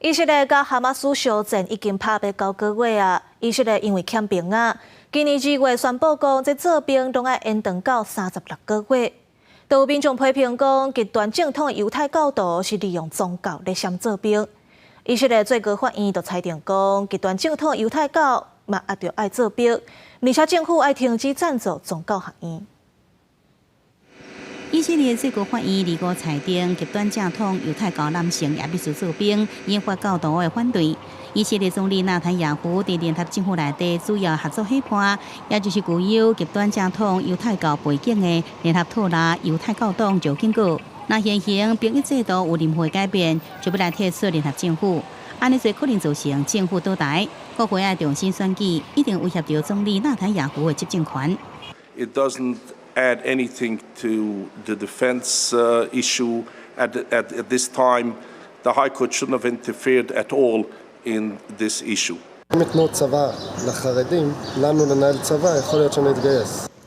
以色列甲哈马斯相战已经拍了9个月啊！以色列因为欠兵啊，今年2月宣布讲，这做兵拢要延长到36个月。有民众批评讲，极端正统的犹太教徒是利用宗教来想做兵。以色列最高法院就裁定讲，极端正统的犹太教嘛也着爱做兵，而且政府爱停止赞助宗教学院。 以色列最高法院2号裁定，极端正统犹太教男性也必须做兵，引发教徒的反对。以色列总理纳坦雅胡在联合政府内底主要合作伙伴，也就是具有极端正统犹太教背景的联合托拉犹太教党就警告，若现行兵役制度有任何改变，就要来提出联合政府。安尼做可能造成政府倒台，国会要重新选举，一定威胁到总理纳坦雅胡的执政权。 It doesn't add anything to the defense issue at this time. The High Court shouldn't have interfered at all in this issue.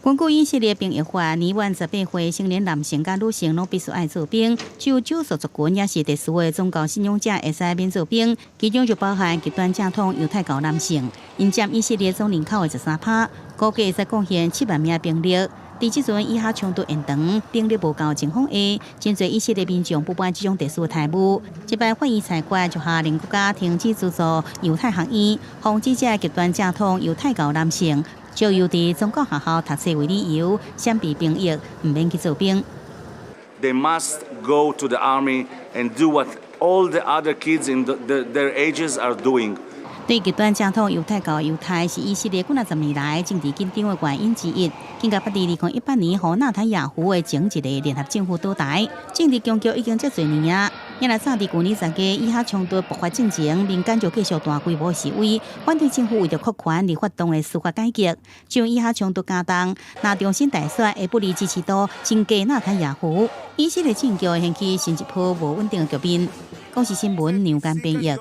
根据以色列兵役法，年满18岁成年男性甲女性拢必须爱做兵，只有少数族群也是特殊的宗教信仰者会使免做兵，其中就包含极端正统犹太教男性，因占以色列总人口的13%，估计会使贡献7万名兵力。 伫即阵以下冲突延长，兵力无够情况下，真侪以色列民众不满这种特殊的态度。这摆法院裁决就下令国家停止资助犹太学院，防止这极端正统犹太教男性就由伫宗教学校读册为理由，闪避兵役，唔免去做兵。They must go to the army and do what all the other kids in their ages are doing. 对极端正统犹太教犹太是以色列几10年来政治紧张的原因之一。更加不敌2018年和纳坦雅胡的前一个联合政府倒台，政治僵局已经这侪年啊。因来早伫去年10月以下冲突爆发之前，民间就继续大规模示威，反对政府为着扩权而发动的司法改革。就以下冲突加重，那重新大选会不利支持度增加纳坦雅胡，以色列政局掀起新一波无稳定的局面。公视新闻杨间编译。